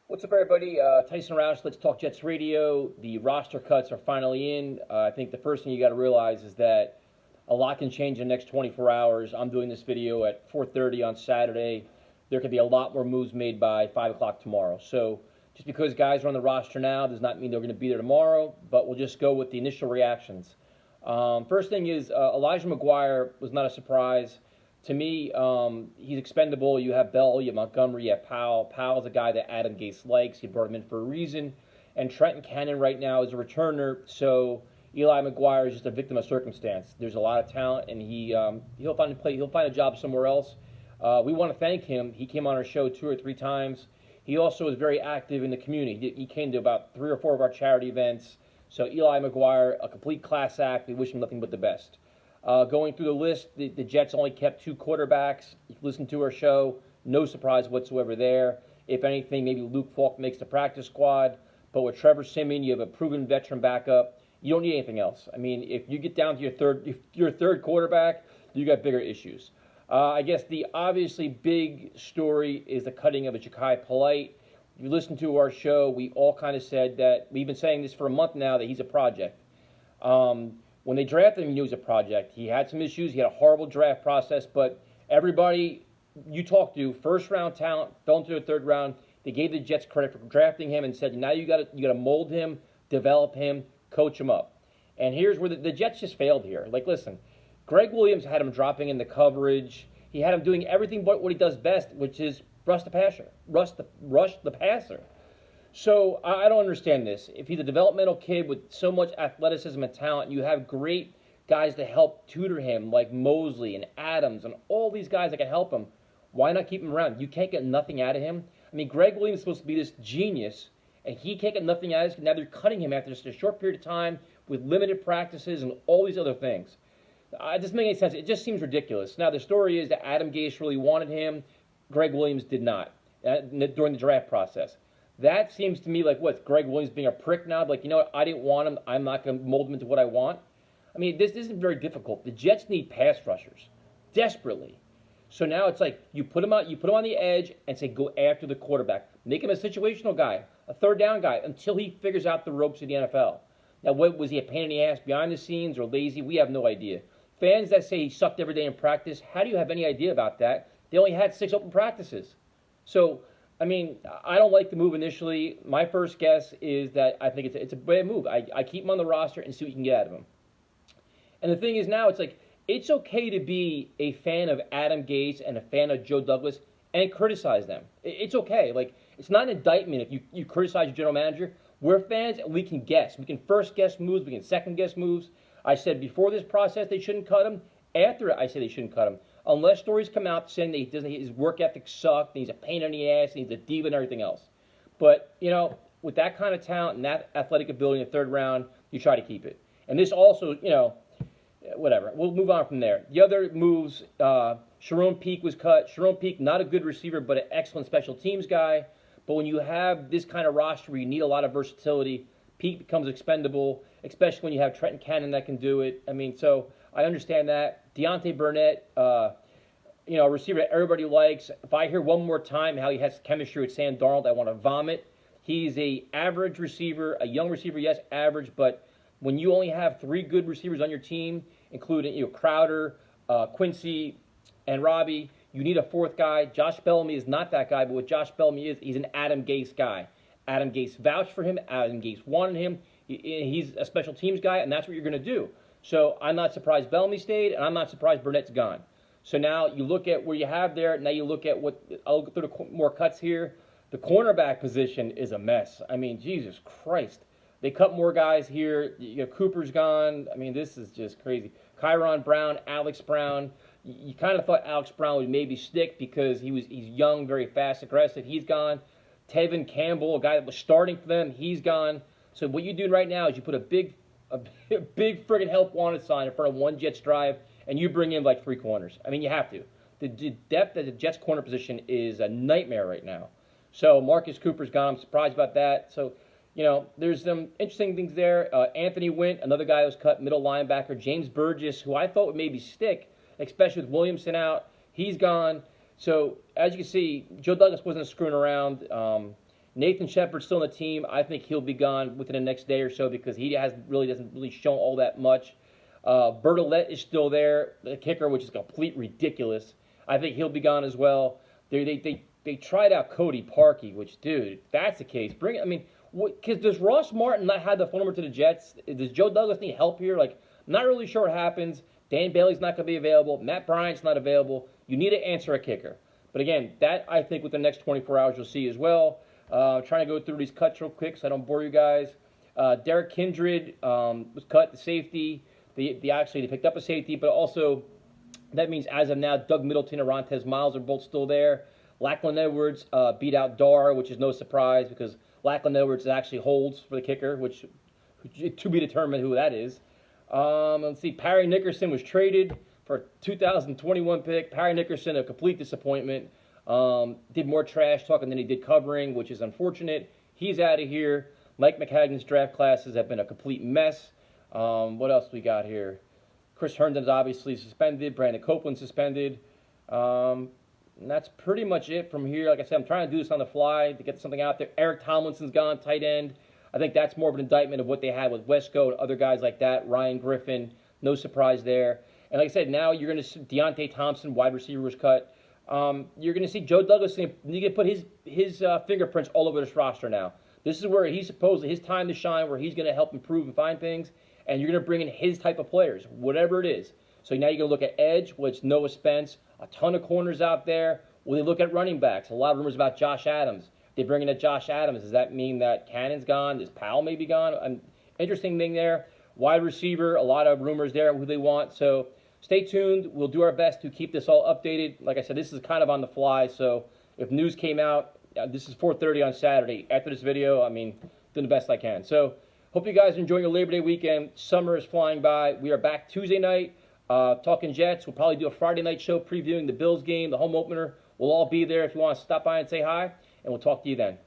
What's up, everybody? Tyson Roush, Let's Talk Jets Radio. The roster cuts are finally in. I think the first thing you got to realize is that a lot can change in the next 24 hours. I'm doing this video at 4:30 on Saturday. There could be a lot more moves made by 5 o'clock tomorrow. So just because guys are on the roster now does not mean they're going to be there tomorrow, but we'll just go with the initial reactions. First thing is Elijah McGuire was not a surprise. To me, he's expendable. You have Bell, you have Montgomery, you have Powell. Powell's a guy that Adam Gase likes. He brought him in for a reason. And Trenton Cannon right now is a returner, so Eli McGuire is just a victim of circumstance. There's a lot of talent, and he'll find a play. He'll find a job somewhere else. We want to thank him. He came on our show 2 or 3 times. He also was very active in the community. He came to about 3 or 4 of our charity events. So Eli McGuire, a complete class act. We wish him nothing but the best. Going through the list, the Jets only kept 2 quarterbacks. You can listen to our show. No surprise whatsoever there. If anything, maybe Luke Falk makes the practice squad. But with Trevor Siemian, you have a proven veteran backup. You don't need anything else. I mean, if you get down to your third quarterback, you got bigger issues. I guess the obviously big story is the cutting of a Jachai Polite. If you listen to our show, we all kind of said that we've been saying this for a month now that he's a project. When they drafted him, he knew he was a project. He had some issues. He had a horrible draft process, but everybody you talked to, first-round talent, fell into the 3rd round. They gave the Jets credit for drafting him and said, now you got to mold him, develop him, coach him up. And here's where the Jets just failed here. Like, listen, Greg Williams had him dropping in the coverage. He had him doing everything but what he does best, which is rush the passer. So I don't understand this. If he's a developmental kid with so much athleticism and talent, you have great guys to help tutor him, like Mosley and Adams and all these guys that can help him. Why not keep him around? You can't get nothing out of him. I mean, Greg Williams is supposed to be this genius, and he can't get nothing out of him. Now they're cutting him after just a short period of time with limited practices and all these other things. It doesn't make any sense. It just seems ridiculous. Now the story is that Adam Gase really wanted him. Greg Williams did not during the draft process. That seems to me like what, Greg Williams being a prick now? Like, you know what, I didn't want him. I'm not going to mold him into what I want. I mean, this isn't very difficult. The Jets need pass rushers desperately. So now it's like you put him out, you put him on the edge and say go after the quarterback. Make him a situational guy, a 3rd down guy until he figures out the ropes of the NFL. Now, what was he, a pain in the ass behind the scenes or lazy? We have no idea. Fans that say he sucked every day in practice, how do you have any idea about that? They only had 6 open practices. So I mean, I don't like the move initially. My first guess is that I think it's a bad move. I keep him on the roster and see what you can get out of him. And the thing is now, it's like, it's okay to be a fan of Adam Gase and a fan of Joe Douglas and criticize them. It's okay. Like, it's not an indictment if you criticize your general manager. We're fans and we can guess. We can first guess moves. We can second guess moves. I said before this process they shouldn't cut him. After I said they shouldn't cut him. Unless stories come out saying that his work ethic sucked, and he's a pain in the ass, and he's a diva and everything else. But, you know, with that kind of talent and that athletic ability in the 3rd round, you try to keep it. And this also, you know, whatever. We'll move on from there. The other moves, Sharon Peak was cut. Sharon Peak, not a good receiver, but an excellent special teams guy. But when you have this kind of roster where you need a lot of versatility, Peak becomes expendable, especially when you have Trenton Cannon that can do it. I mean, so I understand that. Deontay Burnett, you know, a receiver that everybody likes. If I hear one more time how he has chemistry with Sam Darnold, I want to vomit. He's a average receiver, a young receiver, yes, average, but when you only have 3 good receivers on your team, including Crowder, Quincy, and Robbie, you need a 4th guy. Josh Bellamy is not that guy, but what Josh Bellamy is, he's an Adam Gase guy. Adam Gase vouched for him. Adam Gase wanted him. He's a special teams guy, and that's what you're going to do. So I'm not surprised Bellamy stayed, and I'm not surprised Burnett's gone. So now you look at where you have there. Now you look at what, I'll go through the more cuts here. The cornerback position is a mess. I mean, Jesus Christ. They cut more guys here. Cooper's gone. I mean, this is just crazy. Kyron Brown, Alex Brown. You kind of thought Alex Brown would maybe stick because he's young, very fast, aggressive. He's gone. Tevin Campbell, a guy that was starting for them, he's gone. So what you're doing right now is you put a big friggin' help wanted sign in front of one Jets drive, and you bring in like 3 corners. I mean, you have to. The depth at the Jets corner position is a nightmare right now. So Marcus Cooper's gone. I'm surprised about that. So, you know, there's some interesting things there. Anthony Wint, another guy who was cut, middle linebacker. James Burgess, who I thought would maybe stick, especially with Williamson out. He's gone. So, as you can see, Joe Douglas wasn't screwing around. Nathan Shepard's still on the team. I think he'll be gone within the next day or so because he doesn't really show all that much. Bertolette is still there, the kicker, which is complete ridiculous. I think he'll be gone as well. They tried out Cody Parkey, which, dude, if that's the case, bring it. I mean, because does Ross Martin not have the phone number to the Jets? Does Joe Douglas need help here? Like, I'm not really sure what happens. Dan Bailey's not going to be available. Matt Bryant's not available. You need to answer a kicker. But again, that I think with the next 24 hours you'll see as well. Trying to go through these cuts real quick so I don't bore you guys. Derek Kindred was cut, the safety. They picked up a safety, but also that means as of now, Doug Middleton and Rontez Miles are both still there. Lachlan Edwards beat out Dar, which is no surprise because Lachlan Edwards actually holds for the kicker, which to be determined who that is. Let's see, Parry Nickerson was traded for a 2021 pick. Parry Nickerson, a complete disappointment. Did more trash talking than he did covering, which is unfortunate. He's out of here. Mike McHagan's draft classes have been a complete mess. What else we got here? Chris Herndon's obviously suspended. Brandon Copeland suspended. And that's pretty much it from here. Like I said, I'm trying to do this on the fly to get something out there. Eric Tomlinson's gone, tight end. I think that's more of an indictment of what they had with Wesco and other guys like that. Ryan Griffin, no surprise there. And like I said, now you're going to see Deontay Thompson, wide receiver, was cut. You're going to see Joe Douglas. You can put his fingerprints all over this roster now. This is where he's supposedly his time to shine, where he's going to help improve and find things. And you're going to bring in his type of players, whatever it is. So now you're going to look at edge, which Noah Spence, a ton of corners out there. Will they look at running backs? A lot of rumors about Josh Adams. They bring in a Josh Adams. Does that mean that Cannon's gone? Is Powell maybe gone? Interesting thing there. Wide receiver, a lot of rumors there who they want. So stay tuned. We'll do our best to keep this all updated. Like I said, this is kind of on the fly. So if news came out, this is 4:30 on Saturday. After this video, doing the best I can. So hope you guys are enjoying your Labor Day weekend. Summer is flying by. We are back Tuesday night talking Jets. We'll probably do a Friday night show previewing the Bills game, the home opener. We'll all be there if you want to stop by and say hi, and we'll talk to you then.